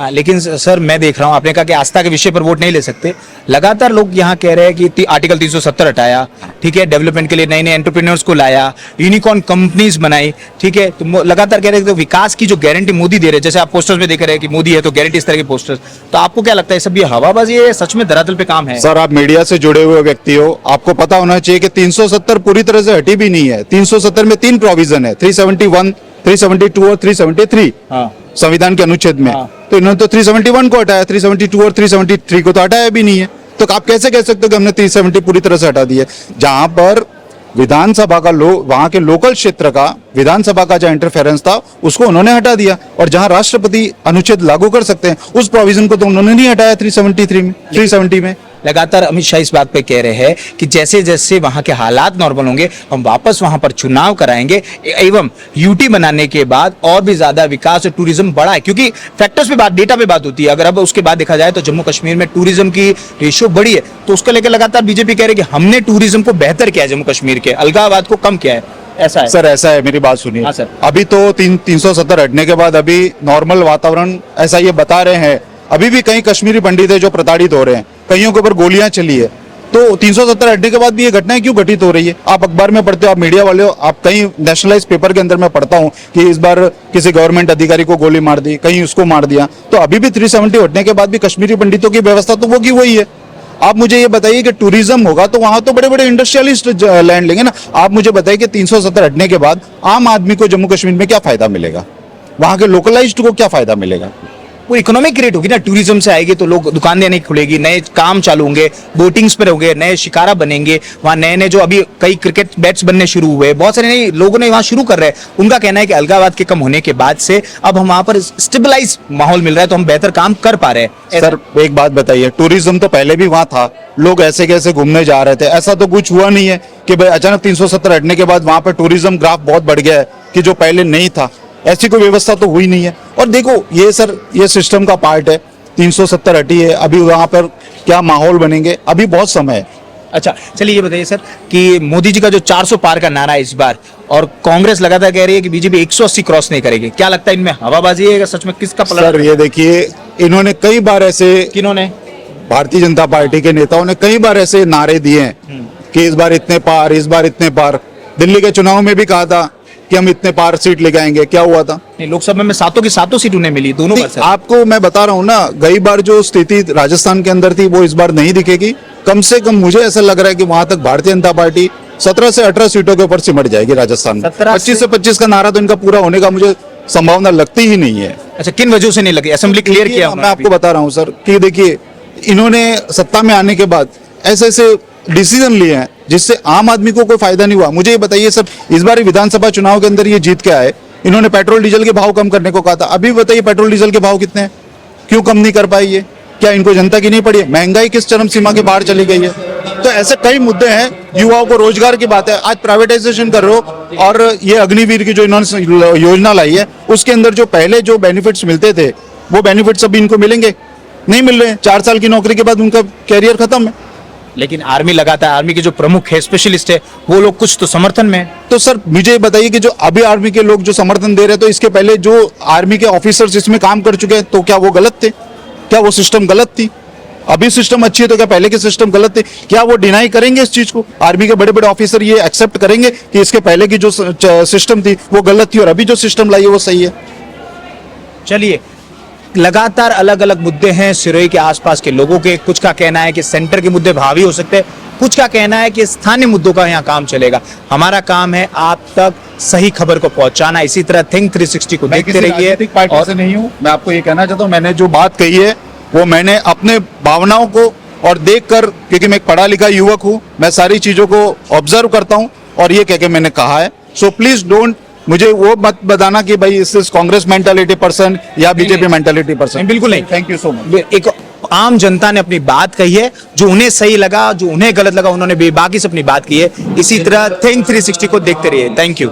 लेकिन सर मैं देख रहा हूं, आपने कहा कि आस्था के विषय पर वोट नहीं ले सकते। लगातार लोग यहां कह रहे हैं कि आर्टिकल 370 हटाया, ठीक है, डेवलपमेंट के लिए नए नए एंटरप्रेन्योर्स को लाया, यूनिकॉर्न कंपनीज बनाई, ठीक है, तो लगातार कह रहे हैं कि विकास की जो गारंटी मोदी दे रहे हैं, जैसे आप पोस्टर्स में देख रहे हैं कि मोदी है तो गारंटी, इस तरह के पोस्टर्स, तो आपको क्या लगता है सब ये हवाबाजी है, सच में धरातल पे काम है? सर आप मीडिया से जुड़े हुए व्यक्ति हो, आपको पता होना चाहिए कि 370 पूरी तरह से हटी भी नहीं है। 370 में 3 प्रोविजन है, 371, 372 और 373 संविधान के अनुच्छेद में। तो इन्होंने तो 371 को हटाया, 372 और 373 को तो हटाया भी नहीं है। तो आप कैसे कह सकते हो कि हमने 370 पूरी तरह से हटा दी है? जहां पर विधानसभा का वहां के लोकल क्षेत्र का विधानसभा का जो इंटरफेरेंस था उसको उन्होंने हटा दिया, और जहां राष्ट्रपति अनुच्छेद लागू कर सकते हैं उस प्रोविजन को तो उन्होंने नहीं हटाया 370 में। लगातार अमित शाह इस बात पे कह रहे हैं कि जैसे जैसे वहां के हालात नॉर्मल होंगे हम वापस वहां पर चुनाव कराएंगे, एवं यूटी बनाने के बाद और भी ज्यादा विकास और टूरिज्म बढ़ा है, क्योंकि फैक्टर्स पे बात, डेटा पे बात होती है। अगर अब उसके बाद देखा जाए तो जम्मू कश्मीर में टूरिज्म की रेशियो बढ़ी है, तो उसको लेकर लगातार बीजेपी कह रही है कि हमने टूरिज्म को बेहतर किया है, जम्मू कश्मीर के अलगाववाद को कम किया है। ऐसा है सर? ऐसा है, मेरी बात सुनिए। हाँ सर। अभी तो 370 हटने के बाद अभी नॉर्मल वातावरण ऐसा ये बता रहे हैं। अभी भी कई कश्मीरी पंडित है जो प्रताड़ित हो रहे हैं, कईयों के ऊपर गोलियां चली है। तो 370 हटने के बाद भी ये घटनाएं क्यों घटित हो रही है? आप अखबार में पढ़ते हो, आप मीडिया वाले हो, आप कहीं नेशनलाइज पेपर के अंदर मैं पढ़ता हूं कि इस बार किसी गवर्नमेंट अधिकारी को गोली मार दी, कहीं उसको मार दिया। तो अभी भी 370 हटने के बाद भी कश्मीरी पंडितों की व्यवस्था तो वो की वही है। आप मुझे ये बताइए कि टूरिज्म होगा तो वहां तो बड़े बड़े इंडस्ट्रियलिस्ट लैंड लेंगे ना। आप मुझे बताइए कि 370 हटने के बाद आम आदमी को जम्मू कश्मीर में क्या फायदा मिलेगा? वहां के लोकलाइज्ड को क्या फायदा मिलेगा? वो इकोनॉमिक क्रिएट होगी ना, टूरिज्म से आएगी तो लोग दुकानें नहीं खुलेगी, नए काम चालू होंगे, बोटिंग्स पर होंगे, नए शिकारा बनेंगे वहाँ, नए नए जो अभी कई क्रिकेट बैट्स बनने शुरू हुए, बहुत सारे नए लोगों ने वहाँ शुरू कर रहे हैं। उनका कहना है कि अलगाववाद के कम होने के बाद से अब हम वहाँ पर स्टेबलाइज माहौल मिल रहा है, तो हम बेहतर काम कर पा रहे हैं। सर एक बात बताइए, टूरिज्म तो पहले भी वहाँ था, लोग ऐसे कैसे घूमने जा रहे थे, ऐसा तो कुछ हुआ नहीं है कि भाई अचानक 370 हटने के बाद वहाँ पर टूरिज्म ग्राफ बहुत बढ़ गया है कि जो पहले नहीं था। ऐसी कोई व्यवस्था तो हुई नहीं है। और देखो ये सर, ये सिस्टम का पार्ट है। 370 हटी है, अभी वहां पर क्या माहौल बनेंगे, अभी बहुत समय है। अच्छा चलिए ये बताइए सर कि मोदी जी का जो 400 पार का नारा है इस बार, और कांग्रेस लगातार कह रही है कि बीजेपी 180 क्रॉस नहीं करेगी, क्या लगता है इनमें हवाबाजी है, सच में किसका पलड़ा? सर ये देखिए, इन्होंने कई बार ऐसे, किन्होंने? भारतीय जनता पार्टी के नेताओं ने कई बार ऐसे नारे दिए हैं कि इस बार इतने पार, इस बार इतने पार। दिल्ली के चुनाव में भी कहा था कि हम इतने पार सीट लेके आएंगे, क्या हुआ था? नहीं, लोकसभा में 7 की 7 सीट उन्हें मिली, दोनों बार। आपको मैं बता रहा हूँ ना, गई बार जो स्थिति राजस्थान के अंदर थी वो इस बार नहीं दिखेगी। कम से कम मुझे ऐसा लग रहा है कि वहां तक भारतीय जनता पार्टी 17 से 18 सीटों के ऊपर सिमट जाएगी राजस्थान में। 25 से 25 का नारा तो इनका पूरा होने का मुझे संभावना लगती ही नहीं है। अच्छा, किन वजह से नहीं लगी? असेंबली क्लियर किया? मैं आपको बता रहा हूँ सर कि देखिए, इन्होंने सत्ता में आने के बाद ऐसे ऐसे डिसीजन लिए हैं जिससे आम आदमी को कोई फायदा नहीं हुआ। मुझे ये बताइए सर, इस बार विधानसभा चुनाव के अंदर ये जीत के आए, इन्होंने पेट्रोल डीजल के भाव कम करने को कहा था। अभी बताइए पेट्रोल डीजल के भाव कितने हैं, क्यों कम नहीं कर पाई? ये क्या इनको जनता की नहीं पड़ी? महंगाई किस चरम सीमा के बाहर चली गई है। तो ऐसे कई मुद्दे हैं। युवाओं को रोजगार की बात है, आज प्राइवेटाइजेशन कर रहे हो, और ये अग्निवीर की जो इन्होंने योजना लाई है उसके अंदर जो पहले जो बेनिफिट्स मिलते थे वो बेनिफिट्स अभी इनको मिलेंगे नहीं मिल रहे हैं। 4 साल की नौकरी के बाद उनका कैरियर खत्म है। लेकिन आर्मी लगातार, आर्मी के जो प्रमुख है, स्पेशलिस्ट है, वो लोग कुछ तो समर्थन में है। तो सर मुझे बताइए कि जो अभी आर्मी के लोग जो समर्थन दे रहे हैं, तो इसके पहले जो आर्मी के ऑफिसर्स इसमें काम कर चुके हैं, तो क्या वो गलत थे? क्या वो सिस्टम गलत थी? अभी सिस्टम अच्छी है तो क्या पहले के सिस्टम गलत थे? क्या वो डिनाई करेंगे इस चीज को? आर्मी के बड़े बड़े ऑफिसर ये एक्सेप्ट करेंगे कि इसके पहले की जो सिस्टम थी वो गलत थी और अभी जो सिस्टम लाई है वो सही है? चलिए, लगातार अलग अलग मुद्दे हैं सिरोही के आसपास के लोगों के। कुछ का कहना है कि सेंटर के मुद्दे भावी हो सकते हैं, कुछ का कहना है कि स्थानीय मुद्दों का यहाँ काम चलेगा। हमारा काम है आप तक सही खबर को पहुंचाना। इसी तरह थिंक 360 को देखते रहिए। और से नहीं हूँ, मैं आपको ये कहना चाहता हूँ, मैंने जो बात कही है वो मैंने अपने भावनाओं को और देखकर, क्योंकि मैं एक पढ़ा लिखा युवक हूँ, मैं सारी चीजों को ऑब्जर्व करता हूँ और ये कह के मैंने कहा है। सो प्लीज डोंट मुझे वो मत बताना कि भाई इस कांग्रेस मेंटालिटी पर्सन या बीजेपी मेंटालिटी पर्सन। बिल्कुल नहीं। Thank you so much. एक आम जनता ने अपनी बात कही है, जो उन्हें सही लगा, जो उन्हें गलत लगा, उन्होंने बेबाकी से अपनी बात की है। इसी तरह थिंक 360 को देखते रहिए। Thank you.